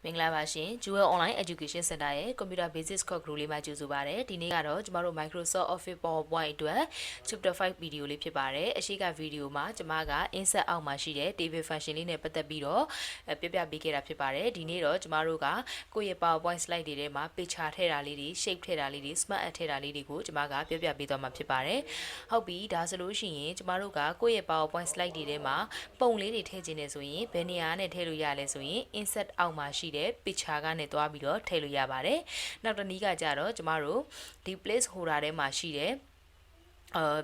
မင်္ဂလာပါရှင် Jewel Online Education Center ရဲ့ Computer Basics Course Group လေးမှာကြိုဆိုပါရစေ။ဒီနေ့ကတော့ကျမတို့ Microsoft Office PowerPoint အတွက် Chapter 5 video လေးဖြစ်ပါတယ်။အရှိက video မှာကျမက insert အောက်မှာရှိတဲ့ table function လေးနဲ့ပတ်သက်ပြီးတော့ပြပြပေးခဲ့တာဖြစ်ပါတယ်။ဒီနေ့တော့ကျမတို့ကကိုယ့်ရဲ့ PowerPoint slide တွေထဲမှာ picture ထည့်တာလေးတွေ shape ထည့်တာလေးတွေ smart ထည့်တာလေးတွေကိုကျမကပြပြပေးသွားမှာဖြစ်ပါတယ်။ဟုတ်ပြီဒါဆိုလို့ရှိရင်ကျမတို့ကကိုယ့်ရဲ့ PowerPoint slide တွေထဲမှာပုံလေးတွေထည့်ခြင်းနဲ့ဆိုရင်ဘယ်နေရာနဲ့ထည့်လို့ရလဲဆိုရင် insert အောက်မှာရှိတဲ့ picture ကနေတွားပြီးတော့ထည့်လို့ရပါတယ်။နောက်တစ်နည်းကကြတော့ကျမတို့ဒီ place holder ထဲမှာရှိတဲ့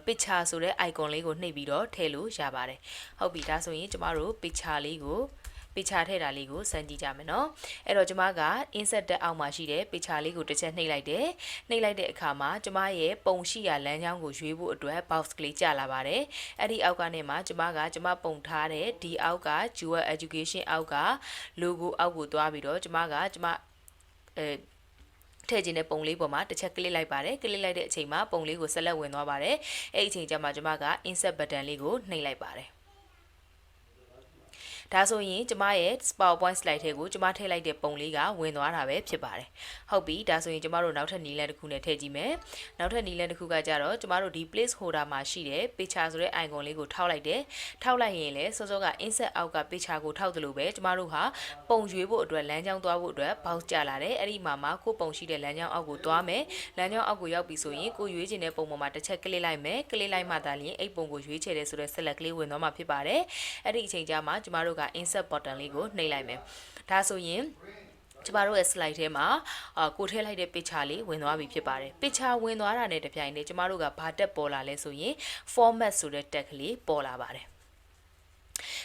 picture ဆိုတဲ့ icon လေးကိုနှိပ်ပြီးတော့ထည့်လို့ရပါတယ်။ဟုတ်ပြီဒါဆိုရင်ကျမတို့ picture လေးကိုpicture ထည့်တာလေးကိုစမ်းကြည့်ကြမယ်နော်အဲ့တော့ကျမက insert တက်အောက်မှာရှိတဲ့ picture လေးကိုတစ်ချက်နှိပ်လိုက်တယ်နှိပ်လိုက်တဲ့အခါမှာကျမရဲ့ပုံရှိရာလမ်းကြောင်းကိုရွေးဖို့အတွက် box ကလေးကျလာပါတယ်အဲ့ဒီအောက်ကနေမှကျမပုံထားတဲ့ဒီအောက်က Jewel Education အောက်က logo အောက်ကိုသွားပြီးတော့ကျမထည့်ခြင်းတဲ့ပုံလေးပေါ်မှာတစ်ချက်ကလစ်လိုက်ပါတယ်ကလစ်လိုက်တဲ့အချိန်မှာပုံလေးကိုဆက်လက်ဝင်သွားပါတယ်အဲ့ဒီအချိန်ကျမှကျမက insert button လေးကိုနှိပ်လိုက်ပါတယ်ဒါဆိုရင်ကျမရဲ့ PowerPoint slide ထဲကိုကျမထည့်လိုက်တဲ့ပုံလေးကဝင်သွားတာပဲဖြစ်ပါတယ်။ဟုတ်ပြီဒါဆိုရင်ကျမတို့နောက်ထပ်နည်းလမ်းတစ်ခုနဲ့ထည့်ကြည့်မယ်။နောက်ထပ်နည်းလမ်းတစ်ခုကကြတော့ကျမတို့ဒီ place holder မှာရှိတဲ့ picture ဆိုတဲ့ icon လေးကိုထောက်လိုက်တယ်။ထောက်လိုက်ရင်လည်းစောစောက insert အောက်က picture ကိုထောက်တယ်လို့ပဲကျမတို့ဟာပုံရွေးဖို့အတွက်လမ်းကြောင်းသွားဖို့အတွက် box ကျလာတယ်။အဲ့ဒီမှာကိုပုံရှိတဲ့လမ်းကြောင်းအောက်ကိုသွားမယ်။လမ်းကြောင်းအောက်ကိုရောက်ပြီဆိုရင်ကိုရွေးချင်တဲ့ပုံပေါ်မှာတစ်ချက်ကလစ်လိုက်မယ်။ကလစ်လိုက်မှသာလျှင်အဲ့ပုံကိုရွေးချယ်တယ်ဆိုတဲ့ select ကလေးဝင်သွားမှာဖြစ်ပါတယ်။အဲ့ဒီအချိန်ကျမှကျမတို့က insert button လေးကိုနှိပ်လိုက်မယ်ဒါဆိုရင်ကျမတို့ရဲ့ slide ထဲမှာကိုထည့်လိုက်တဲ့ picture လေးဝင်သွားပြီဖြစ်ပါတယ် picture ဝင်သွားတာနဲ့တပြိုင်တည်းကျမတို့ကဘာတက်ပေါ်လာလဲဆိုရင် format ဆိုတဲ့ tag ကလေးပေါ်လာပါတယ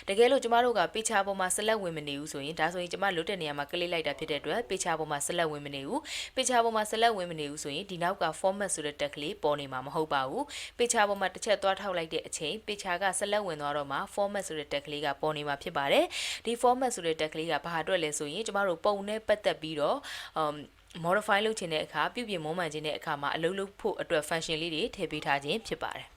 ်တကယ်လို့ကျမတို့က picture ပေါ်မှာ select ဝင်မနေဘူးဆိုရင်ဒါဆိုရင်ကျမလွတ်တဲ့နေရာမှာ click လိုက်တာဖြစ်တဲ့အတွက် picture ပေါ်မှာ select ဝင်မနေဘူး picture ပေါ်မှာ select ဝင်မနေဘူးဆိုရင်ဒီနောက်က format ဆိုတဲ့ tag ကလေးပေါ်နေမှာမဟုတ်ပါဘူး picture ပေါ်မှာတစ်ချက်သွားထောက်လိုက်တဲ့အချိန် picture က select ဝင်သွားတော့မှ format ဆိုတဲ့ tag ကလေးကပေါ်နေမှာဖြစ်ပါတယ်ဒီ format ဆိုတဲ့ tag ကလေးကဘာအတွက်လဲဆိုရင်ကျမတို့ပုံနဲ့ပတ်သက်ပြီးတော့modify လုပ်ချင်တဲ့အခါပြုပြင်မွမ်းမံခြင်းတဲ့အခါမှာအလုပ်လုပ်ဖို့အတွက် function လေးတွေထည့်ပေးထားခြင်းဖြစ်ပါတယ်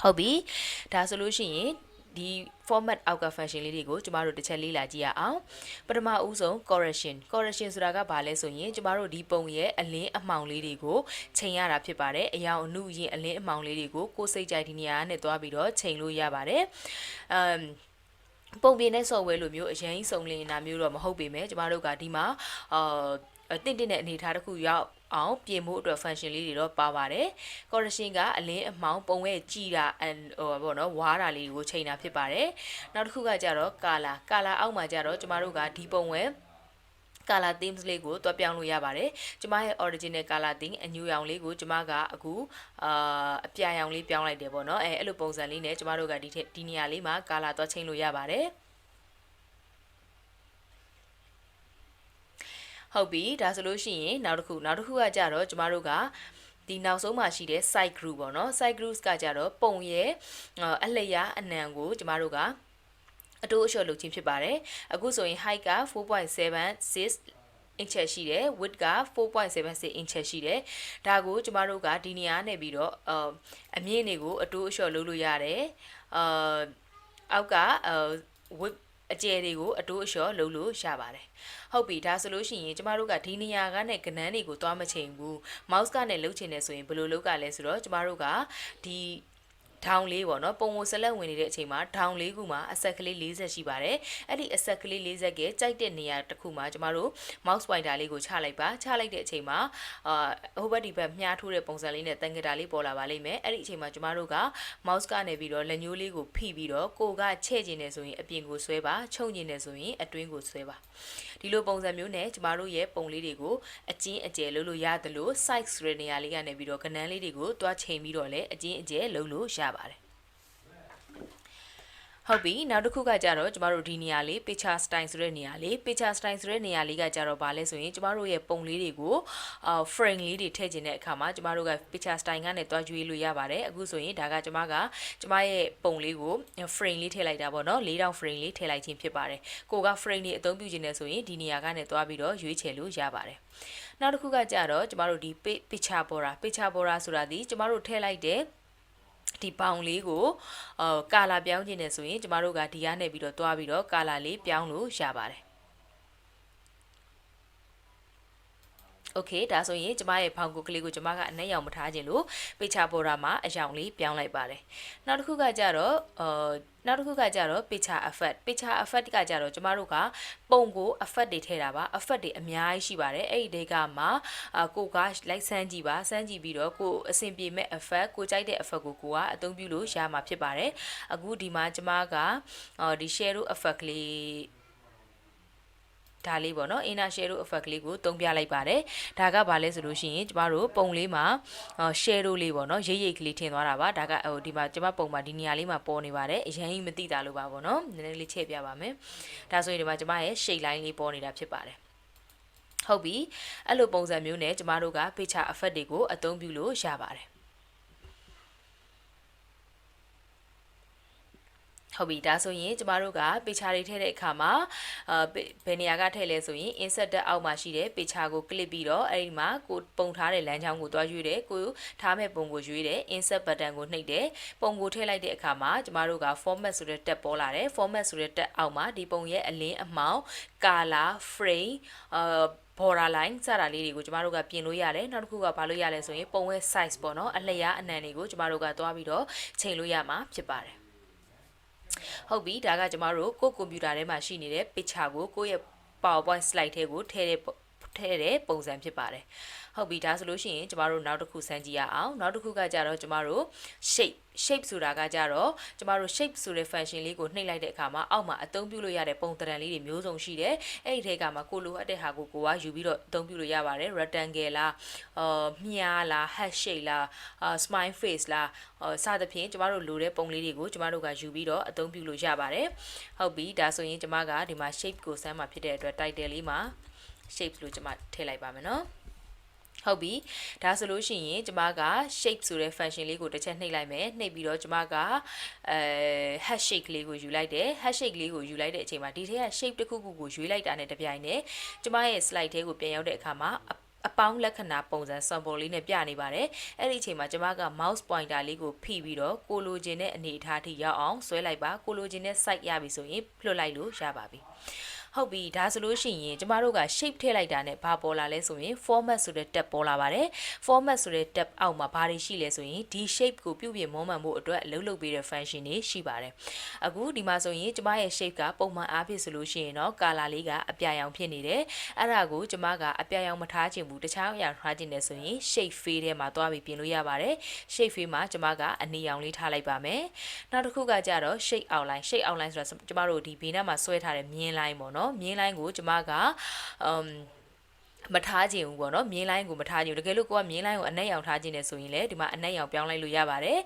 ဟုတ်ပြီဒါဆိုလို့ရှိရင်ဒီ format အောက်က function လေးတွေကိုကျမတို့တစ်ချက်လေ့လာကြည့်ရအောင်ပထမဦးဆုံး correction ဆိုတာကဘာလဲဆိုရင်ကျမတို့ဒီပုံရဲ့အလင်းအမှောင်လေးတွေကိုချိန်ရတာဖြစ်ပါတယ်အယောင်အနုရင်အလင်းအမှောင်လေးတွေကိုကိုယ်စိတ်ကြိုက်ဒီနေရာနဲ့တွားပြီးတော့ချိန်လို့ရပါတယ်ပုံပြင်တဲ့ software လိုမျိုးအရင်စုံလင်တာမျိုးတော့မဟုတ်ပေမဲ့ကျမတို့ကဒီမှာတင့်တဲ့အနေအထားတစ်ခုရောက်အောင်ပြင်ဖို့အတွက် function လေးတွေတော့ပါပါတယ် correction ကအလင်းအမှောင်ပုံရဲ့ကြည်တာပေါ့နော်ဝါးတာလေးကိုချိန်တာဖြစ်ပါတယ်နောက်တစ်ခုကကြတော့ color အောက်မှာကြတော့ကျမတို့ကဒီပုံရဲ့ color themes လေးကိုတွက်ပြောင်းလို့ရပါတယ်ကျမရဲ့ original color theme အညူရောင်လေးကိုကျမကအခုအပြာရောင်လေးပြောင်းလိုက်တယ်ပေါ့နော်အဲ့လိုပုံစံလေးနဲ့ကျမတို့ကဒီနေရာလေးမှာ color တွက်ချိန်လို့ရပါတယ်ဟုတ်ပြီဒါဆိုလို့ရှိရင်နောက်တစ်ခုကကြတော့ကျမတို့ကဒီနောက်ဆုံးမှာရှိတဲ့ side group ပေါ့နော် side groups ကကြတော့ပုံရဲ့အလျားအနံကိုကျမတို့ကအတိုးအလျှော့လုပ်ခြင်းဖြစ်ပါတယ်အခုဆိုရင် height က 4.76 inches ရှိတယ် width က 4.76 inches ရှိတယ်ဒါကိုကျမတို့ကဒီနေရာနဲ့ပြီးတော့အမြင့်တွေကိုအတိုးအလျှော့လုပ်လို့ရတယ်အောက်ကwidthအကျယ်တွေကိုအတိုးအလျှော့လုပ်လို့ရပါတယ်ဟုတ်ပြီဒါဆိုလို့ရှိရင်ကျမတို့ကဒီနေရာကနဲ့ကဏ္ဍတွေကိုသွားမချိန်ဘူး mouse ကနဲ့လှုပ်ချင်နေဆိုရင်ဘယ်လိုလုပ်ကလဲဆိုတော့ကျမတို့ကဒီထောင်လေးပေါ့နော်ပုံကိုဆက်လက်ဝင်နေတဲ့အချိန်မှာထောင်လေးခုမှာအဆက်ကလေး40ရှိပါတယ်အဲ့ဒီအဆက်ကလေး40ကကြိုက်တဲ့နေရာတစ်ခုမှာကျမတို့ mouse pointer လေးကိုချလိုက်ပါချလိုက်တဲ့အချိန်မှာဟိုဘက်ဒီဘက်မြားထိုးတဲ့ပုံစံလေးနဲ့တန်ကြတာလေးပေါ်လာပါလိမ့်မယ်အဲ့ဒီအချိန်မှာကျမတို့က mouse ကနေပြီးတော့လက်ညှိုးလေးကိုဖိပြီးတော့ကိုကချဲ့ကျင်နေဆိုရင်အပြင်ကိုဆွဲပါချုပ်ကျင်နေဆိုရင်အတွင်းကိုဆွဲပါဒီလိုပုံစံမျိုးနဲ့ကျမတို့ရဲ့ပုံလေးတွေကိုအကျဉ်းအကျယ်လုပ်လို့ရတယ်လို့ size ဆိုတဲ့နေရာလေးကနေပြီးတော့ကဏ္ဍလေးတွေကိုတွားချိန်ပြီးတော့လည်းအကျဉ်းအကျယ်လုပ်လို့ရပါတယ်ဟုတ်ပြီနောက်တစ်ခုကကြတော့ကျမတို့ဒီနေရာလေး picture style ဆိုတဲ့နေရာလေး picture style ဆိုတဲ့နေရာလေးကကြတော့ဗာလဲဆိုရင်ကျမတို့ရဲ့ပုံလေးတွေကိုframe လေးတွေထည့်ခြင်းတဲ့အခါမှာကျမတို့က picture style ကနေတွားကြွေးလို့ရပါတယ်အခုဆိုရင်ဒါကကျမရဲ့ပုံလေးကို frame လေးထည့်လိုက်တာပေါ့နော်4000 frame လေးထည့်လိုက်ခြင်းဖြစ်ပါတယ်ကိုက frame လေးအသုံးပြုခြင်းနဲ့ဆိုရင်ဒီနေရာကနေတွားပြီးတော့ရွေးချယ်လို့ရပါတယ်နောက်တစ်ခုကကြတော့ကျမတို့ဒီ picture border ဆိုတာဒီကျမတို့ထည့်လိုက်တဲ့ဒီပေါင်လေးကိုကာလာပြောင်းခြင်းနဲ့ဆိုရင်ကျမတို့ကဒီကနေပြီးတော့တွားပြီးတော့ကာလာလေးပြောင်းလို့ရပါတယ် Okay ဒါဆိုရင်ကျမရဲ့ဖောင်ကိုကလေးကိုကျမကအနက်ရောင်မထားခြင်းလို့ပေချာပေါ်တာမှာအရောင်လေးပြောင်းလိုက်ပါတယ်နောက်တစ်ခုကကြတော့ပေချာ effect ကကြတော့ကျမတို့ကပုံကို effect တွေထည့်တာပါ effect တွေအများကြီးရှိပါတယ်အဲ့ဒီတွေကမှကိုကလိုက်စမ်းကြည့်ပါစမ်းကြည့်ပြီးတော့ကိုအဆင်ပြေမဲ့ effect ကိုကြိုက်တဲ့ effect ကိုကအသုံးပြုလို့ရမှာဖြစ်ပါတယ်အခုဒီမှာကျမကဒီ shadow effect လေးဒါလေးပေါ့နော် inner shadow effect လေးကိုသုံးပြလိုက်ပါတယ်ဒါကဘာလဲဆိုလို့ရှိရင်ကျမတို့ပုံလေးမှာshadow လေးပေါ့နော်ရိပ်ရိပ်ကလေးထင်သွားတာပါဒါကဒီမှာကျမပုံမှာဒီနေရာလေးမှာပေါ်နေပါတယ်အရင်မသိတာလို့ပါပေါ့နော်နည်းနည်းလေးချဲ့ပြပါမယ်ဒါဆိုရင်ဒီမှာကျမရဲ့ shade line လေးပေါ်နေတာဖြစ်ပါတယ်ဟုတ်ပြီအဲ့လိုပုံစံမျိုးနဲ့ကျမတို့က picture effect တွေကိုအသုံးပြုလို့ရပါတယ်ဟုတ်ပြီဒါဆိုရင်ကျမတို့ကပေချာတွေထည့်တဲ့အခါမှာဘယ်နေရာကထည့်လဲဆိုရင် insert အောက်မှာရှိတဲ့ပေချာကို click ပြီးတော့အဲ့ဒီမှာကိုပုံထားတဲ့လမ်းကြောင်းကိုတွားရွေးတယ်ကိုထားမဲ့ပုံကိုရွေးတယ် insert button ကိုနှိပ်တယ်ပုံကိုထည့်လိုက်တဲ့အခါမှာကျမတို့က format ဆိုတဲ့ tab ပေါ်လာတယ် format ဆိုတဲ့ tab အောက်မှာဒီပုံရဲ့အလင်းအမှောင် color frame border line စတာလေးတွေကိုကျမတို့ကပြင်လို့ရတယ်နောက်တစ်ခုကဘာလို့ရလဲဆိုရင်ပုံရဲ့ size ပေါ့နော်အလျားအနံတွေကိုကျမတို့ကတွားပြီးတော့ချိန်လို့ရမှာဖြစ်ပါတယ်ဟုတ်ပြီဒါကကျမတို့ကိုကွန်ပျူတာထဲမှာရှိနေတဲ့ picture ကိုကိုယ့်ရဲ့ PowerPoint slide ထဲကိုထည့်တဲ့ပုံစံဖြစ်ပါတယ်ဟုတ်ပြီဒါဆိုလို့ရှိရင်ကျမတို့နောက်တစ်ခုစမ်းကြည့်ရအောင်နောက်တစ်ခုကကြတော့ကျမတို့ shape ဆိုတာကကြတော့ကျမတို့ shape ဆိုတဲ့ function လေးကိုနှိပ်လိုက်တဲ့အခါမှာအောက်မှာအသုံးပြုလို့ရတဲ့ပုံသဏ္ဍာန်လေးတွေမျိုးစုံရှိတယ်အဲ့ဒီထဲကမှကိုလိုအပ်တဲ့ဟာကိုကယူပြီးတော့အသုံးပြုလို့ရပါတယ် rectangle လားမြားလား heart shape လားsmile face လားစသဖြင့်ကျမတို့လိုတဲ့ပုံလေးတွေကိုကျမတို့ကယူပြီးတော့အသုံးပြုလို့ရပါတယ်ဟုတ်ပြီဒါဆိုရင်ကျမကဒီမှာ shape ကိုစမ်းမှာဖြစ်တဲ့အတွက် title လေးမှာ shape လို့ကျမထည့်လိုက်ပါမယ်နော်ဟုတ်ပြီဒါဆိုလို့ရှိရင်ကျမက shape ဆိုတဲ့ function လေးကိုတစ်ချက်နှိပ်လိုက်မယ်နှိပ်ပြီးတော့ကျမကhash shape လေးကိုယူလိုက်တယ် hash shape လေးကိုယူလိုက်တဲ့အချိန်မှာဒီထဲက shape တစ်ခုခုကိုရွေးလိုက်တာနဲ့တပြိုင်နက်ကျမရဲ့ slide ထဲကိုပြန်ရောက်တဲ့အခါမှာအပေါင်းလက္ခဏာပုံစံ sample လေးနဲ့ပြနေပါတယ်အဲ့ဒီအချိန်မှာကျမက mouse pointer လေးကိုဖိပြီးတော့ကိုလိုချင်တဲ့အနေအထားထိရောက်အောင်ဆွဲလိုက်ပါကိုလိုချင်တဲ့ size ရပြီဆိုရင်လွှတ်လိုက်လို့ရပါပြီဟုတ်ပြီဒါဆိုလို့ရှိရင်ကျမတို့က shape ထည့်လိုက်တာနဲ့ဘာပေါ်လာလဲဆိုရင် format ဆိုတဲ့ tab ပေါ်လာပါတယ် format ဆိုတဲ့ tab အောက်မှာဘာတွေရှိလဲဆိုရင်ဒီ shape ကိုပြုပြင်မွမ်းမံဖို့အတွက်အလုပ်လုပ်ပေးတဲ့ function တွေရှိပါတယ်အခုဒီမှာဆိုရင်ကျမရဲ့ shape ကပုံမှန်အားဖြင့်ဆိုလို့ရှိရင်တော့ color လေးကအပြာရောင်ဖြစ်နေတယ်အဲ့ဒါကိုကျမကအပြာရောင်မထားချင်ဘူးတခြားအရာထားချင်တယ်ဆိုရင် shape fade ထဲမှာသွားပြီးပြင်လို့ရပါတယ် shape fade မှာကျမကအနီရောင်လေးထားလိုက်ပါမယ်နောက်တစ်ခုကကြတော့ shape outline ဆိုတာကျမတို့ဒီဘေးနားမှာဆွဲထားတဲ့မြင်း line ပေါ့နော်မြင်း line ကိုကျမကမထားခြင်းဘူးပေါ့နော်မြင်းလိုင်းကိုမထားခြင်းဘူးတကယ်လို့ကိုကမြင်းလိုင်းကိုအနက်ရောင်ထားခြင်းနဲ့ဆိုရင်လည်းဒီမှာအနက်ရောင်ပြောင်းလိုက်လို့ရပါတယ်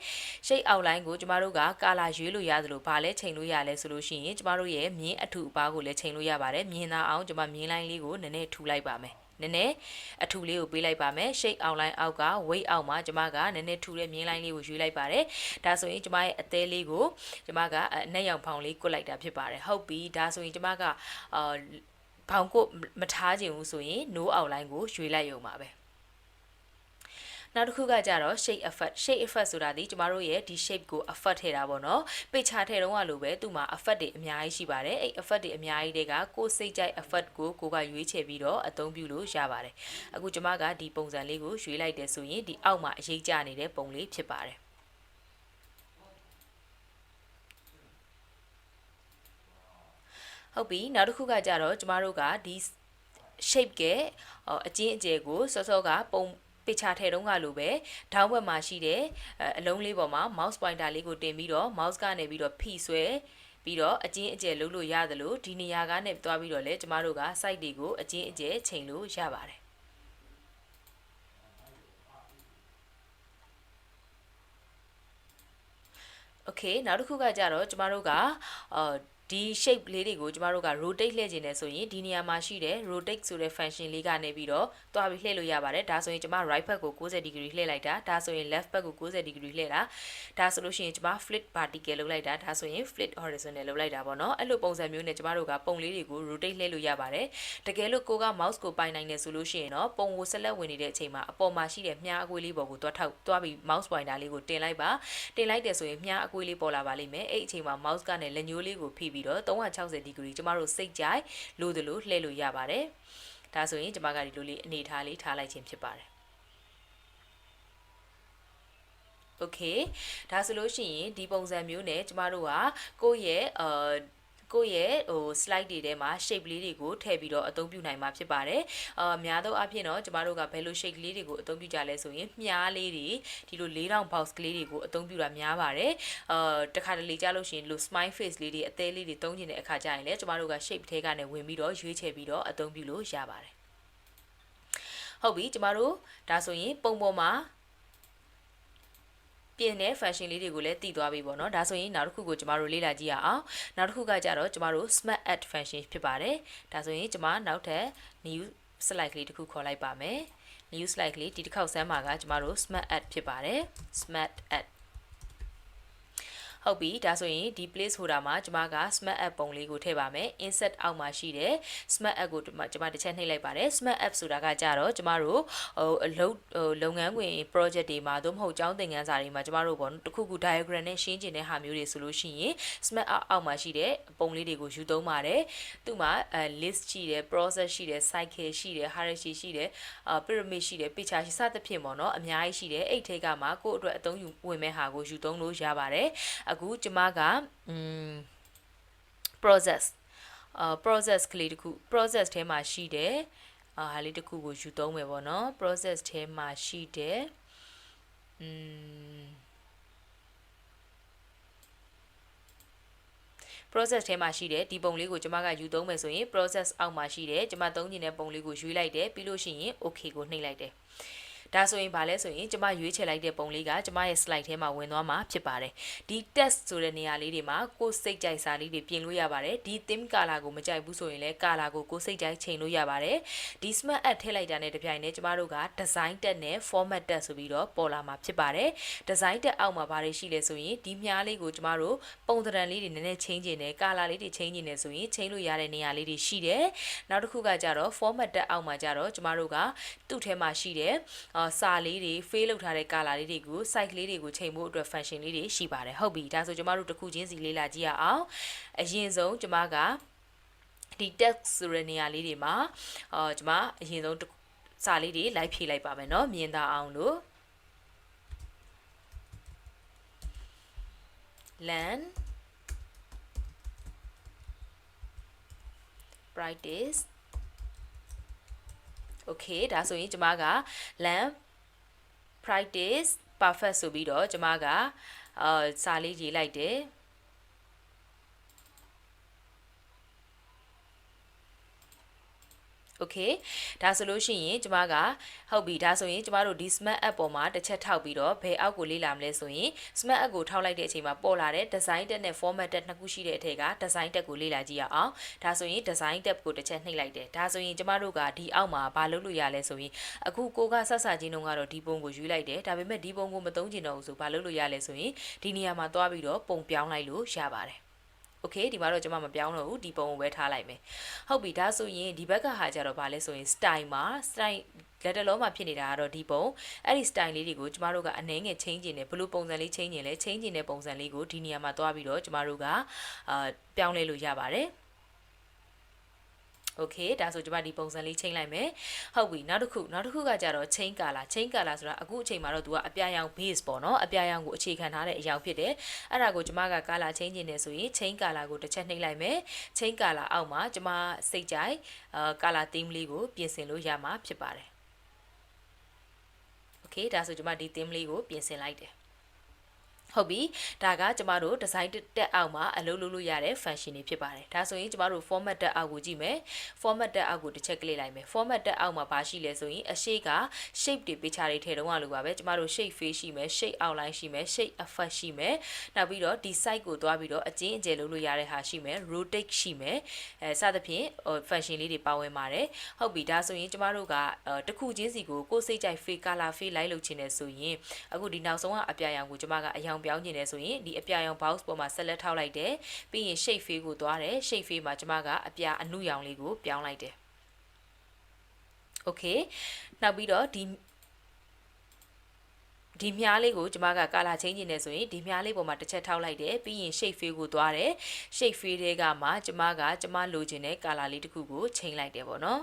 ရှိတ်အောက်လိုင်းကိုကျမတို့ကကာလာရွေးလို့ရသလိုဘာလဲချိန်လို့ရလဲဆိုလို့ရှိရင်ကျမတို့ရဲ့မြင်းအထူအပါးကိုလည်းချိန်လို့ရပါတယ်မြင်းသားအောင်ကျမမြင်းလိုင်းလေးကိုနည်းနည်းထူလိုက်ပါမယ်နည်းနည်းအထူလေးကိုပေးလိုက်ပါမယ် shape outline အောက်က weight အောက်မှာကျမကနည်းနည်းထူတဲ့မြင်းလိုင်းလေးကိုရွေးလိုက်ပါတယ်ဒါဆိုရင်ကျမရဲ့အသေးလေးကိုကျမကအနက်ရောင်ဖောင်လေးကွတ်လိုက်တာဖြစ်ပါတယ်ဟုတ်ပြီဒါဆိုရင်ကျမကဘောင်ကိုမထားခြင်းဘူးဆိုရင် no outline ကိုရွေးလိုက်ရုံပါပဲနောက်တစ်ခုကကြတော့ shape effect ဆိုတာဒီကျမတို့ရဲ့ဒီ shape ကို effect ထည့်တာပေါ့နော်ပိတ်ချထည့်တော့လို့ပဲသူ့မှာ effect တွေအများကြီးရှိပါတယ်အဲ့ effect တွေအများကြီးတွေကကိုစိတ်ကြိုက် effect ကိုကရွေးချယ်ပြီးတော့အသုံးပြုလို့ရပါတယ်အခုကျမကဒီပုံစံလေးကိုရွေးလိုက်တယ်ဆိုရင်ဒီအောက်မှာအရေးကြနေတဲ့ပုံလေးဖြစ်ပါတယ်ဟုတ်ပြီနောက်တစ်ခုကကြတော့ကျမတို့ကဒီ shape ကအကျဉ်းအကျယ်ကိုစောစောကပုံပေချာထဲတုန်းကလိုပဲထောင်းဘက်မှာရှိတဲ့အလုံးလေးပေါ်မှာ mouse pointer လေးကိုတင်ပြီးတော့ mouse ကနေပြီးတော့ဖိဆွဲပြီးတော့အကျဉ်းအကျယ်လုပ်လို့ရတယ်လို့ဒီနေရာကနေတွားပြီးတော့လဲကျမတို့က site တွေကိုအကျဉ်းအကျယ်ချိန်လို့ရပါတယ်โอเคနောက်တစ်ခုကကြတော့ကျမတို့ကဒီ shape လေးတွေကိုကျမတို့က rotate လှည့်ခြင်းနဲ့ဆိုရင်ဒီနေရာမှာရှိတဲ့ rotate ဆိုတဲ့ function လေးကနေပြီးတော့တွားပြီးလှည့်လို့ရပါတယ်ဒါဆိုရင်ကျမ right back ကို90 degree လှည့်လိုက်တာဒါဆိုရင် left back ကို90 degree လှည့်တာဒါဆိုလို့ရှိရင်ကျမ flip vertical လုပ်လိုက်တာဒါဆိုရင် flip horizontal လုပ်လိုက်တာပေါ့နော်အဲ့လိုပုံစံမျိုးနဲ့ကျမတို့ကပုံလေးတွေကို rotate လှည့်လို့ရပါတယ်တကယ်လို့ကိုက mouse ကိုပိုင်နိုင်နေဆိုလို့ရှိရင်တော့ပုံကိုဆက်လက်ဝင်နေတဲ့အချိန်မှာအပေါ်မှာရှိတဲ့မြားအကွေးလေးပေါ်ကိုတွားပြီး mouse pointer လေးကိုတင်လိုက်ပါတင်လိုက်တယ်ဆိုရင်မြားအကွေးလေးပေါ်လာပါလိမ့်မယ်အဲ့အချိန်မှာ mouse ကနေလက်ညှိုးလေးကိုဖိပြီးတော့360 degree ကျမတို့စိတ်ကြိုက်လို့သလိုလှည့်လို့ရပါတယ် ဒါဆိုရင်ကျမကဒီလိုလေးအနေထားလေးထားလိုက်ခြင်းဖြစ်ပါတယ်โอเคဒါဆိုလို့ရှိရင်ဒီပုံစံမျိုးနဲ့ကျမတို့ကကိုယ့်ရဲ့slide တွေထဲမှာ shape လေးတွေကိုထည့်ပြီးတော့အသုံးပြုနိုင်မှာဖြစ်ပါတယ်။များသောအားဖြင့်တော့ကျမတို့ကဘယ်လို shape လေးတွေကိုအသုံးပြုကြလဲဆိုရင်မြားလေးတွေဒီလို4000 box ကလေးတွေကိုအသုံးပြုတာများပါတယ်။တခါတလေကြားလို့ရှိရင်လို့ smile face လေးတွေအသေးလေးတွေသုံးကျင်တဲ့အခါကျရင်လည်းကျမတို့က shape ထဲကနေဝင်ပြီးတော့ရွေးချယ်ပြီးတော့အသုံးပြုလို့ရပါတယ်။ဟုတ်ပြီကျမတို့ဒါဆိုရင်ပုံပေါ်မှာပြင်တဲ့ function လေးတွေကိုလည်းတည်သွားပြီပေါ့နော်ဒါဆိုရင်နောက်တစ်ခုကိုကျမတို့လေ့လာကြည့်ရအောင်နောက်တစ်ခုကကြတော့ကျမတို့ smart add function ဖြစ်ပါတယ်ဒါဆိုရင်ကျမနောက်ထပ် new slide လေးတစ်ခုခေါ်လိုက်ပါမယ် new slide လေးဒီတစ်ခေါက်ဆမ်းမှာကကျမတို့ smart add ဖြစ်ပါတယ် smart addဟုတ်ပြီဒါဆိုရင်ဒီ place holder မှာကျမက smart app ပုံလေးကိုထည့်ပါမယ် insert အောက်မှာရှိတဲ့ smart app ကိုကျမတစ်ချက်နှိပ်လိုက်ပါတယ် smart app ဆိုတာကကြတော့ကျမတို့လုပ်ငန်းခွင် project တွေမှာသို့မဟုတ်ကျောင်းသင်ခန်းစာတွေမှာကျမတို့ပေါ့တခုခု diagram နဲ့ရှင်းကျင်တဲ့ဟာမျိုးတွေဆိုလို့ရှိရင် smart app အောက်မှာရှိတဲ့ပုံလေးတွေကိုယူသုံးပါတယ်သူ့မှာlist ရှိတယ် process ရှိတယ် cycle ရှိတယ် hierarchy ရှိတယ်pyramid ရှိတယ် picture ရှိစသဖြင့်ပေါ့နော်အများကြီးရှိတယ်အဲ့ထိတ်ကမှကိုယ့်အတွက်အသုံးဝင်မဲ့ဟာကိုယူသုံးလို့ရပါတယ်အခုကျမကprocess ကလေးတစ်ခု process ထဲမှာရှိတယ်ဟာလေးတစ်ခုကိုယူသုံးမယ်ပေါ့နော် process ထဲမှာရှိတယ်process ထဲမှာရှိတဲ့ဒီပုံလေးကိုကျမကယူသုံးမယ်ဆိုရင် process အောက်မှာရှိတဲ့ကျမသုံးချင်တဲ့ပုံလေးကိုရွေးလိုက်တယ်ပြီးလို့ရှိရင် okay ကိုနှိပ်လိုက်တယ်ဒါဆိုရင်ဗာလဲဆိုရင်ကျမရွေးချယ်လိုက်တဲ့ပုံလေးကကျမရဲ့ slide ထဲမှာဝင်သွားမှာဖြစ်ပါတယ်ဒီ text ဆိုတဲ့နေရာလေးတွေမှာကိုယ်စိတ်ကြိုက်စာလေးတွေပြင်လို့ရပါတယ်ဒီ theme color ကိုမကြိုက်ဘူးဆိုရင်လည်း color ကိုကိုယ်စိတ်ကြိုက်ချိန်လို့ရပါတယ်ဒီ smart add ထည့်လိုက်တာနဲ့တပြိုင်တည်းကျမတို့က design tab နဲ့ format tab ဆိုပြီးတော့ပေါ်လာမှာဖြစ်ပါတယ် design tab အောက်မှာဗာတွေရှိလဲဆိုရင်ဒီမြားလေးကိုကျမတို့ပုံသဏ္ဍာန်လေးတွေနည်းနည်းချိန်ကျင်တယ် color လေးတွေချိန်ကျင်တယ်ဆိုရင်ချိန်လို့ရတဲ့နေရာလေးတွေရှိတယ်နောက်တစ်ခုကကြတော့ format tab အောက်မှာကြတော့ကျမတို့ကသူ့ထဲမှာရှိတဲ့စာလေးတွေ fail လုပ်ထားတဲ့ color လေးတွေကို site လေးတွေကိုချိန်ဖို့အတွက် function လေးတွေရှိပါတယ်ဟုတ်ပြီဒါဆိုကျမတို့တစ်ခုချင်းစီလေ့လာကြည့်ရအောင်အရင်ဆုံးကျမကဒီ text ဆိုတဲ့နေရာလေးတွေမှာကျမအရင်ဆုံးစာလေးတွေလိုက်ဖြည့်လိုက်ပါမယ်เนาะမြင်သာအောင်လို့ learn practice okay ဒါဆိုရင်ကျမက learn practice perfect ဆိုပြီးတော့ကျမကစာလေးရေးလိုက်တယ်โอเคဒါဆိုလို့ရှိရင်ကျမကဟုတ်ပြီဒါဆိုရင်ကျမတို့ဒီ smart app ပေါ်မှာတစ်ချက်ထောက်ပြီးတော့ဘယ်အောက်ကိုလေ့လာမလဲဆိုရင် smart app ကိုထောက်လိုက်တဲ့အချိန်မှာပေါ်လာတဲ့ design tab နဲ့ format tab နှစ်ခုရှိတဲ့အထက်က design tab ကိုလေ့လာကြည့်ရအောင်ဒါဆိုရင် design tab ကိုတစ်ချက်နှိပ်လိုက်တယ်ဒါဆိုရင်ကျမတို့ကဒီအောက်မှာဘာလုပ်လို့ရလဲဆိုရင်အခုကိုကဆက်စာချင်းတုန်းကတော့ဒီပုံကိုယူလိုက်တယ်ဒါပေမဲ့ဒီပုံကိုမသုံးချင်တော့ဘူးဆိုဘာလုပ်လို့ရလဲဆိုရင်ဒီနေရာမှာသွားပြီးတော့ပုံပြောင်းလိုက်လို့ရပါတယ်โอเคဒီမှာတော့ကျွန်မမပြောင်းတော့ဘူးဒီပုံကိုပဲထားလိုက်မယ်ဟုတ်ပြီဒါဆိုရင်ဒီဘက်ကဟာကြတော့ဗာလဲဆိုရင် style မှာ style လက်တလုံးမှာဖြစ်နေတာကတော့ဒီပုံအဲ့ဒီ style လေးတွေကိုကျမတို့ကအနည်းငယ်ချင်းကျင်တယ်ဘလို့ပုံစံလေးချင်းကျင်လဲချင်းကျင်တဲ့ပုံစံလေးကိုဒီနေရာမှာသွားပြီးတော့ကျမတို့ကပြောင်းလဲလို့ရပါတယ်โอเคဒါဆိုကျွန်မဒီပုံစံလေးချိန်လိုက်မယ်ဟုတ်ပြီနောက်တစ်ခုကကြတော့ chain color ဆိုတာအခုအချိန်မှာတော့သူကအပြာရောင် base ပေါ့နော်အပြာရောင်ကိုအခြေခံထားတဲ့အရောင်ဖြစ်တယ်အဲ့ဒါကိုကျွန်မက color change နေဆိုရင် chain color ကိုတစ်ချက်နှိပ်လိုက်မယ် chain color အောက်မှာကျွန်မစိတ်ကြိုက်color theme လေးကိုပြင်ဆင်လို့ရမှာဖြစ်ပါတယ်โอเคဒါဆိုကျွန်မဒီ theme လေးကိုပြင်ဆင်လိုက်တယ်ဟုတ်ပြီဒါကကျမတို့ design tab အောက်မှာအလုပ်လုပ်လို့ရတဲ့ function တွေဖြစ်ပါတယ်ဒါဆိုရင်ကျမတို့ format tab အောက်ကိုကြည့်မယ် format tab အောက်ကိုတစ်ချက်ကလစ်လိုက်မယ် format tab အောက်မှာဘာရှိလဲဆိုရင်အရှိက shape တွေ picture တွေထည့်တော့လို့ပါပဲကျမတို့ shape face ရှိမယ် shape outline ရှိမယ် shape effect ရှိမယ်နောက်ပြီးတော့ဒီ site ကိုသွားပြီးတော့အကျဉ်းအကျယ်လုပ်လို့ရတဲ့ဟာရှိမယ် rotate ရှိမယ်စသဖြင့် function လေးတွေပါဝင်ပါတယ်ဟုတ်ပြီဒါဆိုရင်ကျမတို့ကတစ်ခုချင်းစီကိုစိတ်ကြိုက် fade color fade လိုက်လုပ်ချင်တယ်ဆိုရင်အခုဒီနောက်ဆုံးကအပြာရောင်ကိုကျမကအရောင်ပြောင်းခြင်းလဲဆိုရင်ဒီအပြာရောင် box ပေါ်မှာဆက်လက်ထောက်လိုက်တယ်ပြီးရင် shape fade ကိုသွားတယ် shape fade မှာကျမကအပြာအနုရောင်လေးကိုပြောင်းလိုက်တယ်โอเคနောက်ပြီးတော့ဒီမြားလေးကိုကျမက color change နေဆိုရင်ဒီမြားလေးပေါ်မှာတစ်ချက်ထောက်လိုက်တယ်ပြီးရင် shape fade ကိုသွားတယ် shape fade တွေကမှကျမလိုချင်တဲ့ color လေးတစ်ခုကိုချိန်လိုက်တယ်ပေါ့နော်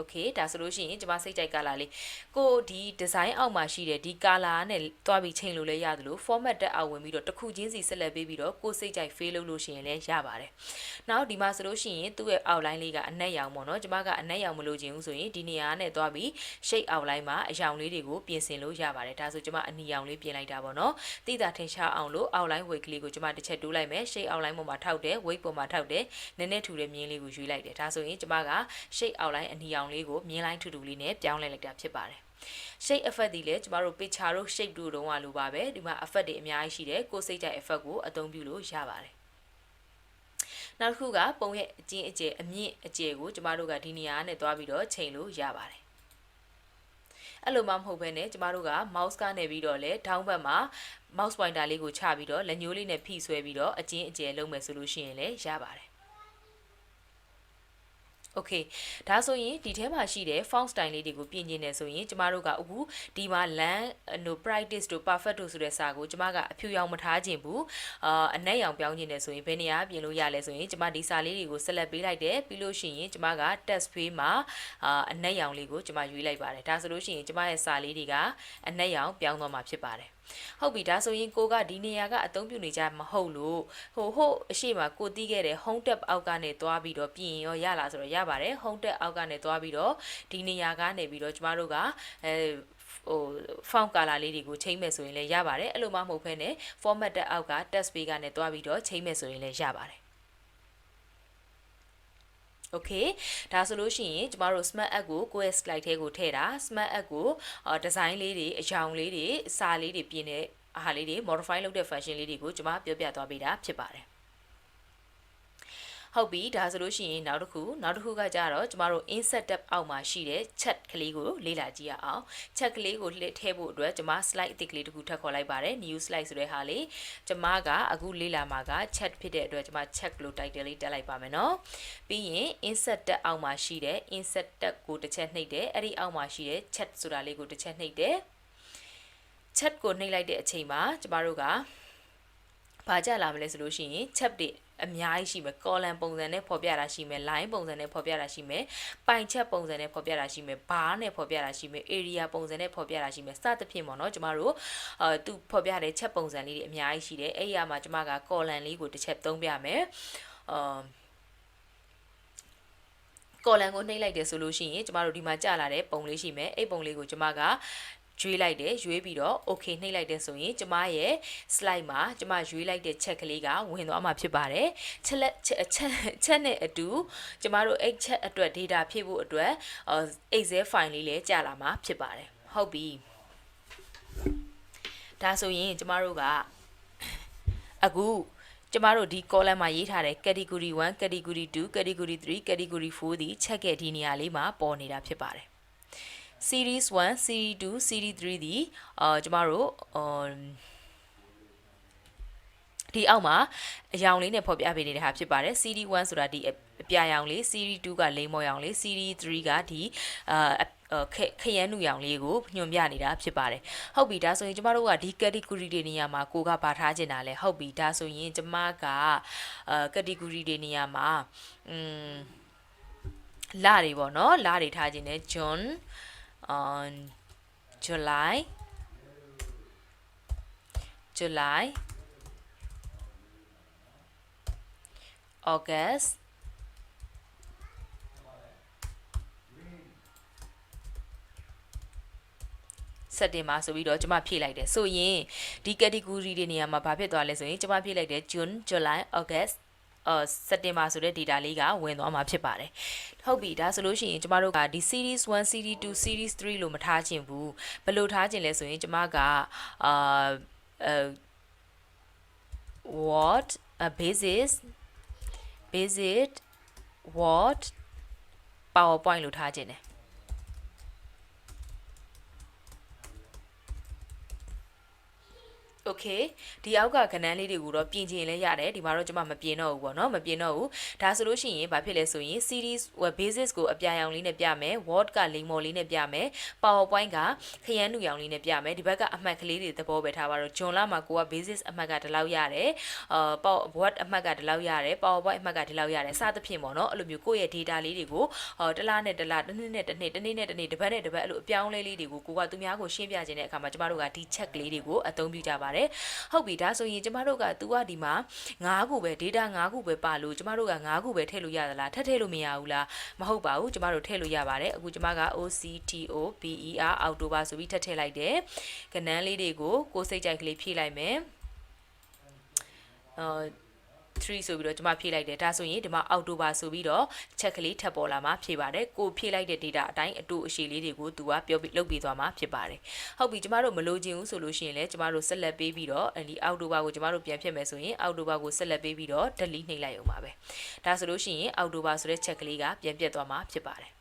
okay ဒါဆိုလို့ရှိရင်ကျွန်မစိတ်ကြိုက် color လေးကိုဒီ design အောက်မှာရှိတဲ့ဒီ color နဲ့တွားပြီးချိန်လို့လည်းရတယ်လို့ format တက်အောင်ဝင်ပြီးတော့တစ်ခုချင်းစီဆက်လက်ပေးပြီးတော့ကိုစိတ်ကြိုက် fail လုပ်လို့ရှိရင်လည်းရပါတယ်။နောက်ဒီမှာဆိုလို့ရှိရင်သူ့ရဲ့ outline လေးကအနက်ရောင်ပေါ့နော်ကျွန်မကအနက်ရောင်မလို့ခြင်းဘူးဆိုရင်ဒီနေရာနဲ့တွားပြီး shape outline မှာအရောင်လေးတွေကိုပြင်ဆင်လို့ရပါတယ်။ဒါဆိုကျွန်မအနီရောင်လေးပြင်လိုက်တာပေါ့နော်။တိတာထင်ရှားအောင်လို့ outline weight ကလေးကိုကျွန်မတစ်ချက်တိုးလိုက်မယ်။ shape outline ပေါ်မှာထောက်တယ် weight ပေါ်မှာထောက်တယ်နည်းနည်းထူတဲ့မြင်းလေးကိုရွေးလိုက်တယ်။ဒါဆိုရင်ကျွန်မက shape outline အနီရောင်လေးကိုမြင်းလိုင်းထူထူလေးနဲ့ပြောင်းလဲလိုက်တာဖြစ်ပါတယ်။ shape effect ဒီလေကျမတို့ picture တို့ shape တို့တုံးကလိုပါပဲဒီမှာ effect တွေအများကြီးရှိတယ်ကိုယ်စိတ်ကြိုက် effect ကိုအသုံးပြုလို့ရပါတယ်။နောက်တစ်ခုကပုံရဲ့အကျဉ်းအကျယ်အမြင့်အကျယ်ကိုကျမတို့ကဒီနေရာနဲ့တွားပြီးတော့ချိန်လို့ရပါတယ်။အဲ့လိုမှမဟုတ်ဘဲနဲ့ကျမတို့က mouse ကနေပြီးတော့လေ down ဘက်မှာ mouse pointer လေးကိုချပြီးတော့လက်ညှိုးလေးနဲ့ဖိဆွဲပြီးတော့အကျဉ်းအကျယ်လုပ်မယ်ဆိုလို့ရှိရင်လည်းရပါတယ်Okay ဒါဆိုရင်ဒီထဲမှာရှိတဲ့ font style လေးတွေကိုပြင်ကျင်နေဆိုရင်ကျမတို့ကအခုဒီမှာ land no practice တို့ perfect တို့ဆိုတဲ့စာကိုကျမကအဖြူရောင်မထားခြင်းဘူးအနက်ရောင်ပြောင်းခြင်းနေဆိုရင်ဘယ်နေရာပြင်လို့ရလဲဆိုရင်ကျမဒီစာလေးတွေကိုဆက်လက်ပေးလိုက်တယ်ပြီးလို့ရှိရင်ကျမက text field မှာအနက်ရောင်လေးကိုကျမရွေးလိုက်ပါတယ်ဒါဆိုလို့ရှိရင်ကျမရဲ့စာလေးတွေကအနက်ရောင်ပြောင်းသွားမှာဖြစ်ပါတယ်ဟုတ်ပြီဒါဆိုရင်ကိုကဒီနေရာကအသုံးပြုနေကြမဟုတ်လို့ဟိုအရှိမကိုတီးခဲ့တဲ့ home tab အောက်ကနေသွားပြီးတော့ပြင်ရောရလာဆိုတော့ရပါတယ် home tab အောက်ကနေသွားပြီးတော့ဒီနေရာကနေပြီးတော့ကျမတို့ကfont color လေးတွေကိုချိန်မဲ့ဆိုရင်လည်းရပါတယ်အဲ့လိုမှမဟုတ်ဘဲနဲ့ format တက်အောက်က text page ကနေသွားပြီးတော့ချိန်မဲ့ဆိုရင်လည်းရပါတယ်Okay ဒါဆိုလို့ရှိရင်ကျမတို့ smart app ကိုကိုယ့်ရဲ့ slide ထဲကိုထည့်တာ smart app ကိုdesign လေးတွေအရောင်လေးတွေစာလေးတွေပြင်တဲ့အားလေးတွေ modify လုပ်တဲ့ function လေးတွေကိုကျမပြောပြသွားပေးတာဖြစ်ပါတယ်ဟုတ်ပြီဒါဆိုလို့ရှိရင်နောက်တစ်ခုကကြတော့ကျမတို့ insert tab အောက်မှာရှိတဲ့ chat ကလေးကိုလေ့လာကြည့်ရအောင် chat ကလေးကိုထည့်ဖို့အတွက်ကျမ slide အသစ်ကလေးတစ်ခုထပ်ခေါ်လိုက်ပါတယ် new slide ဆိုတဲ့ဟာလေးကျမကအခုလေ့လာမှာက chat ဖြစ်တဲ့အတွက်ကျမ chat လို့ title လေးတက်လိုက်ပါမယ်နော်ပြီးရင် insert tab အောက်မှာရှိတဲ့ insert tab ကိုတစ်ချက်နှိပ်တယ်အဲ့ဒီအောက်မှာရှိတဲ့ chat ဆိုတာလေးကိုတစ်ချက်နှိပ်တယ် chat ကိုနှိပ်လိုက်တဲ့အချိန်မှာကျမတို့ကဘာကြလာမလဲဆိုလို့ရှိရင် chat တွေအများကြီးရှိမယ် column ပုံစံနဲ့ဖော်ပြတာရှိမယ် line ပုံစံနဲ့ဖော်ပြတာရှိမယ်ပိုင်ချက်ပုံစံနဲ့ဖော်ပြတာရှိမယ် bar နဲ့ဖော်ပြတာရှိမယ် area ပုံစံနဲ့ဖော်ပြတာရှိမယ်စသဖြင့်ပေါ့နော်ကျမတို့သူဖော်ပြတဲ့ချက်ပုံစံလေးတွေအများကြီးရှိတယ်အဲ့ရမှာကျမက column လေးကိုတစ်ချက်သုံးပြမယ်column ကိုနှိပ်လိုက်တယ်ဆိုလို့ရှိရင်ကျမတို့ဒီမှာကြာလာတဲ့ပုံလေးရှိမယ်အဲ့ပုံလေးကိုကျမကရွေးလိုက်တယ်ရွေးပြီးတော့ okay နှိပ်လိုက်တယ်ဆိုရင်ကျမရဲ့ slide မှာကျမရွေးလိုက်တဲ့ချက်ကလေးကဝင်သွားမှာဖြစ်ပါတယ်ချက်နဲ့အတူကျမတို့အဲ့ချက်အတွက် data ဖြည့်ဖို့အတွက် Excel file လေးလည်းကြာလာမှာဖြစ်ပါတယ်ဟုတ်ပြီဒါဆိုရင်ကျမတို့ကအခုကျမတို့ဒီ column မှာရေးထားတဲ့ category 1 category 2 category 3 category 4ဒီချက်ရဲ့ဒီနေရာလေးမှာပေါ်နေတာဖြစ်ပါတယ်series 1 series 2 series 3ဒီကျမတို့ဒီအောက်မှာအရောင်လေးနဲ့ဖော်ပြပေးနေတဲ့ဟာဖြစ်ပါတယ် series 1ဆိုတာဒီအပြာရောင်လေး series 2ကလိမ္မော်ရောင်လေး series 3ကဒီခရမ်းနူရောင်လေးကိုညွှန်ပြနေတာဖြစ်ပါတယ်ဟုတ်ပြီဒါဆိုရင်ကျမတို့ကဒီ category တွေနေရာမှာကိုကပါထားခြင်းတာလဲဟုတ်ပြီဒါဆိုရင်ကျမကcategory တွေနေရာမှာလတွေပေါ့နော်လတွေထားခြင်းနဲ့ June July August September ဆိုပြီးတော့ကျွန်မဖြည့်လိုက်တယ်ဆိုရင်ဒီ category တွေနေရာမှာဘာဖြစ်သွားလဲဆိုရင်ကျွန်မဖြည့်လိုက်တယ် June July August September ဆိုတဲ့ data လေးကဝင်သွားမှာဖြစ်ပါတယ်ဟုတ်ပြီဒါဆိုလို့ရှိရင်ကျမတို့ကဒီ series 1 series 2 series 3လို့မထားချင်ဘူးဘယ်လိုထားချင်လဲဆိုရင်ကျမကwhat basis what PowerPoint လို့ထားချင်တယ် Okay ဒီအောက်ကကဏ္ဍလေးတွေကိုတော့ပြင်ချင်လဲရတယ်ဒီမှာတော့ကျွန်မမပြင်တော့ဘူးပေါ့နော်မပြင်တော့ဘူးဒါဆိုလို့ရှိရင်ဘာဖြစ်လဲဆိုရင် series basis ကိုအပြာရောင်လေးနဲ့ပြမယ် word ကလိမ္မော်လေးနဲ့ပြမယ် powerpoint ကခရမ်းနူရောင်လေးနဲ့ပြမယ်ဒီဘက်ကအမှတ်ကလေးတွေသဘောပဲထားပါတော့ဂျွန်လာမှာကိုက basis အမှတ်ကဒီလောက်ရတယ်word အမှတ်ကဒီလောက်ရတယ် powerpoint အမှတ်ကဒီလောက်ရတယ်စသဖြင့်ပေါ့နော်အဲ့လိုမျိုးကိုယ့်ရဲ့ data လေးတွေကိုတစ်လနဲ့တစ်လတစ်နှစ်နဲ့တစ်နှစ်တစ်နေ့နဲ့တစ်နေ့တစ်ပတ်နဲ့တစ်ပတ်အဲ့လိုအပြောင်းလဲလေးတွေကိုကိုကသူများကိုရှင်းပြခြင်းတဲ့အခါမှာကျမတို့ကဒီ check လေးတွေကိုအသုံးပြုကြပါတယ်ဟုတ်ပြီဒါဆိုရင်ကျမတို့က तू ကဒီမှာ9ခုပဲ data 9ခုပဲပါလို့ကျမတို့က9ခုပဲထည့်လို့ရသလားထည့်လို့မရဘူးလားမဟုတ်ပါဘူးကျမတို့ထည့်လို့ရပါတယ်အခုကျမက OCTOBER အောက်တိုဘာဆိုပြီးထည့်လိုက်တယ်ကဏ္ဍလေးတွေကိုကိုစိတ်ကြိုက်ကလေးဖြည့်လိုက်မယ်3ဆိုပြီးတော့ကျွန်မဖြည့်လိုက်တယ်ဒါဆိုရင်ဒီမှာအောက်တိုဘာဆိုပြီးတော့ချက်ကလေးထပ်ပေါ်လာမှာဖြည့်ပါတယ်ကိုဖြည့်လိုက်တဲ့ data အတိုင်းအတူအရှိလေးတွေကိုသူကပြောပြီးလုပ်ပြီးသွားမှာဖြစ်ပါတယ်ဟုတ်ပြီကျမတို့မလိုချင်ဘူးဆိုလို့ရှိရင်လည်းကျမတို့ဆက်လက်ပေးပြီးတော့ဒီအောက်တိုဘာကိုကျမတို့ပြန်ဖြည့်မယ်ဆိုရင်အောက်တိုဘာကိုဆက်လက်ပေးပြီးတော့ delete နှိပ်လိုက်အောင်ပါပဲဒါဆိုလို့ရှိရင်အောက်တိုဘာဆိုတဲ့ချက်ကလေးကပြန်ပြတ်သွားမှာဖြစ်ပါတယ်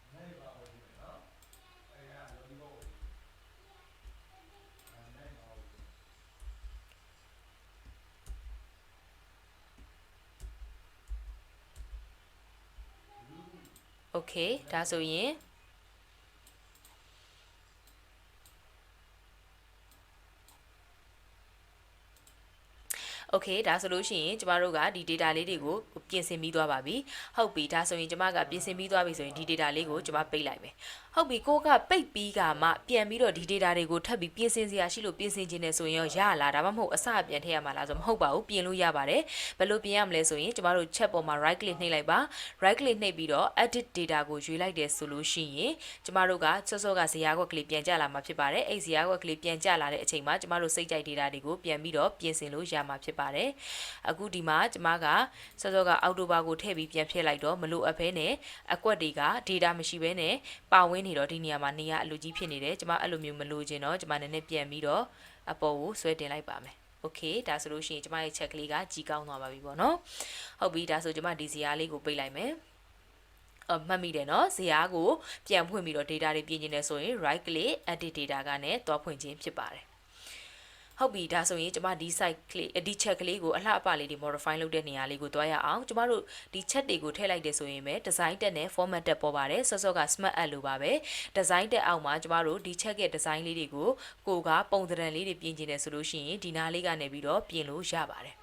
โอเคဒါဆိုရင်โอเคဒါဆိုလို့ရှိရင်ကျမတို့ကဒီ data လေးတွေကိုပြင်ဆင်ပြီးသွားပါပြီဟုတ်ပြီဒါဆိုရင်ကျမကပြင်ဆင်ပြီးသွားပြီဆိုရင်ဒီ data လေးကိုကျမပိတ်လိုက်မယ်ဟုတ်ပြီကိုကပိတ်ပြီးကမှပြန်ပြီးတော့ဒီ data တွေကိုထပ်ပြီးပြင်ဆင်စရာရှိလို့ပြင်ဆင်ခြင်းနဲ့ဆိုရင်ရောရလားဒါမှမဟုတ်အစပြန်ထည့်ရမှာလားဆိုမဟုတ်ပါဘူးပြင်လို့ရပါတယ်ဘယ်လိုပြင်ရမလဲဆိုရင်ကျမတို့ chat ပေါ်မှာ right click နှိပ်လိုက်ပါ right click နှိပ်ပြီးတော့ edit data ကိုရွေးလိုက်တယ်ဆိုလို့ရှိရင်ကျမတို့ကစောကဇယားကွက်ကလေးပြန်ကျလာမှာဖြစ်ပါတယ်အဲ့ဇယားကွက်ကလေးပြန်ကျလာတဲ့အချိန်မှာကျမတို့စိတ်ကြိုက် data တွေကိုပြန်ပြီးတော့ပြင်ဆင်လို့ရမှာဖြစ်ပါတယ်အခုဒီမှာကျမကစောကအောက်တိုဘာကိုထည့်ပြီးပြန်ဖြည့်လိုက်တော့မလို့အဖဲနဲ့အကွက်တွေက data မရှိဘဲနဲ့ပါဝင်နေတော့ဒီနေရာမှာနေရအလူကြီးဖြစ်နေတယ်ကျမအဲ့လိုမျိုးမလို့ခြင်းတော့ကျမနည်းနည်းပြန်ပြီးတော့အပေါ်ကိုဆွဲတင်လိုက်ပါမယ်โอเคဒါဆိုလို့ရှိရင်ကျမရဲ့ check ကလေးကကြီးကောင်းသွားပါပြီပေါ့နော်ဟုတ်ပြီဒါဆိုကျမဒီဇယားလေးကိုပိတ်လိုက်မယ်မှတ်မိတယ်နော်ဇယားကိုပြန်ဖွင့်ပြီးတော့ data တွေပြင်နေတယ်ဆိုရင် right click edit data ကနဲ့တွားဖွင့်ခြင်းဖြစ်ပါတယ်ဟုတ်ပြီဒါဆိုရင်ကျမဒီ site ကလေးဒီ chat ကလေးကိုအလှအပလေးတွေ modify လုပ်တဲ့နေရာလေးကိုတွားရအောင်ကျမတို့ဒီ chat တွေကိုထည့်လိုက်တယ်ဆိုရင်ပဲ design တက်နဲ့ format တက်ပေါ်ပါတယ်စောက smart add လို့ပါပဲ design တက်အောက်မှာကျမတို့ဒီ chat ရဲ့ design လေးတွေကိုကိုကပုံသဏ္ဍာန်လေးတွေပြင်ကျင်တယ်ဆိုလို့ရှိရင်ဒီနားလေးကနေပြီးတော့ပြင်လို့ရပါတယ်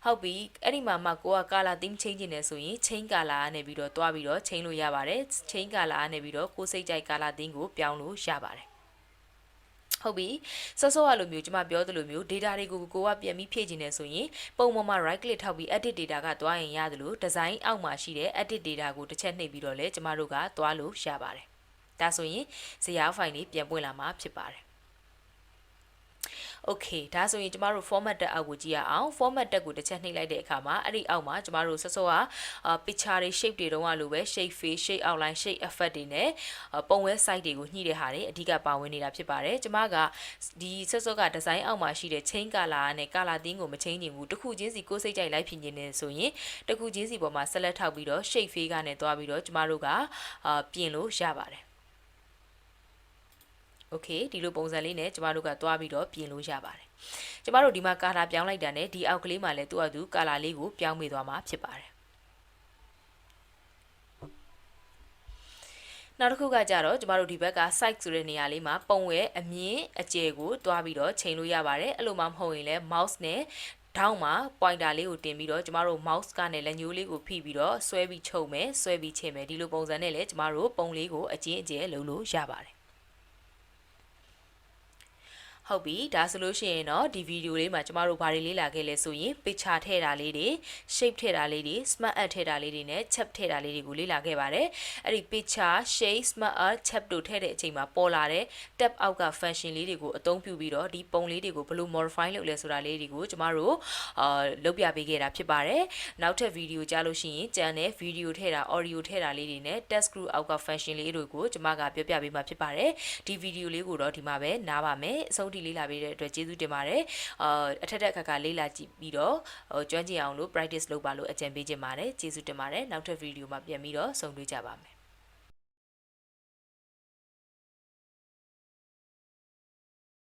ဟုတ်ပြီအဲ့ဒီမှာမှကိုက color theme change ကျင်နေဆိုရင် change color ကနေပြီးတော့တွားပြီးတော့ change လို့ရပါတယ် change color ကနေပြီးတော့ကိုစိတ်ကြိုက် color theme ကိုပြောင်းလို့ရပါတယ်ဟုတ်ပြီစောကလိုမျိုးကျမပြောသလိုမျိုး data တွေကိုကိုကပြန်ပြီးဖြည့်ခြင်းနေဆိုရင်ပုံပေါ်မှာ right click ထောက်ပြီး edit data ကတွားရင်ရတယ်လို့ design အောက်မှာရှိတဲ့ edit data ကိုတစ်ချက်နှိပ်ပြီးတော့လဲကျမတို့ကတွားလို့ရပါတယ်ဒါဆိုရင်ဇယား file လေးပြန်ပွင့်လာမှာဖြစ်ပါတယ်โอเคဒါဆိုရင်ကျမတို့ format တက်အောက်ကိုကြည့်ရအောင် format တက်ကိုတစ်ချက်နှိပ်လိုက်တဲ့အခါမှာအဲ့ဒီအောက်မှာကျမတို့စောကpicture တွေ shape တွေတုန်းကလိုပဲ shape face shape outline shape effect တွေနဲ့ပုံဝဲ site တွေကိုညှိတဲ့ဟာတွေအဓိကပါဝင်နေတာဖြစ်ပါတယ်ကျမကဒီစောက design အောက်မှာရှိတဲ့ chain color နဲ့ color theme ကိုမ change နိုင်ဘူးတစ်ခုချင်းစီကိုစိတ်ကြိုက်လိုက်ဖြစ်နေတယ်ဆိုရင်တစ်ခုချင်းစီပေါ်မှာ select ထောက်ပြီးတော့ shape face ကနေတွားပြီးတော့ကျမတို့ကပြင်လို့ရပါတယ်โอเคဒီလိုပုံစံလေးနဲ့ကျမတို့ကတွားပြီးတော့ပြင်လို့ရပါတယ်ကျမတို့ဒီမှာ color ပြောင်းလိုက်တာနဲ့ဒီအောက်ကလေးမှာလည်းသူ့အတူ color လေးကိုပြောင်းပေးသွားမှာဖြစ်ပါတယ်နောက်တစ်ခုကကြတော့ကျမတို့ဒီဘက်က site ဆိုတဲ့နေရာလေးမှာပုံဝဲအမြင့်အကျယ်ကိုတွားပြီးတော့ချိန်လို့ရပါတယ်အဲ့လိုမှမဟုတ်ရင်လည်း mouse နဲ့ထောင်းမှာ pointer လေးကိုတင်ပြီးတော့ကျမတို့ mouse ကနေလက်ညိုးလေးကိုဖိပြီးတော့ဆွဲပြီးချုပ်မယ်ဆွဲပြီးချိန်မယ်ဒီလိုပုံစံနဲ့လည်းကျမတို့ပုံလေးကိုအကျဉ်းအကျယ်လုပ်လို့ရပါတယ်ဟုတ်ပြီဒါဆိုလို့ရှိရင်တော့ဒီဗီဒီယိုလေးမှာကျမတို့ဘာတွေလေ့လာခဲ့လဲဆိုရင် picture ထည့်တာလေးတွေ shape ထည့်တာလေးတွေ smart add ထည့်တာလေးတွေနဲ့ chap ထည့်တာလေးတွေကိုလေ့လာခဲ့ပါတယ်အဲ့ဒီ picture shape smart add chap တို့ထည့်တဲ့အချိန်မှာပေါ်လာတဲ့ tab အောက်က function လေးတွေကိုအသုံးပြုပြီးတော့ဒီပုံလေးတွေကိုဘယ်လို modify လုပ်လဲဆိုတာလေးတွေကိုကျမတို့လုပ်ပြပေးခဲ့တာဖြစ်ပါတယ်နောက်ထပ်ဗီဒီယိုကြားလို့ရှိရင်ကျန်တဲ့ဗီဒီယိုထည့်တာ audio ထည့်တာလေးတွေနဲ့ text group အောက်က function လေးတွေကိုကျမကပြောပြပေးမှာဖြစ်ပါတယ်ဒီဗီဒီယိုလေးကိုတော့ဒီမှာပဲနားပါမယ်အဆုံးထိလေ့လာပေးတဲ့အတွက်ကျေးဇူးတင်ပါတယ်အထက်ထက်ခါလေ့လာကြည့်ပြီးတော့ကျွမ်းကျင်အောင်လို့ practice လုပ်ပါလို့အကြံပေးချင်ပါတယ်ကျေးဇူးတင်ပါတယ်နောက်ထပ်ဗီဒီယိုမှာပြန်ပြီးတော့ဆုံတွေ့ကြပါမယ်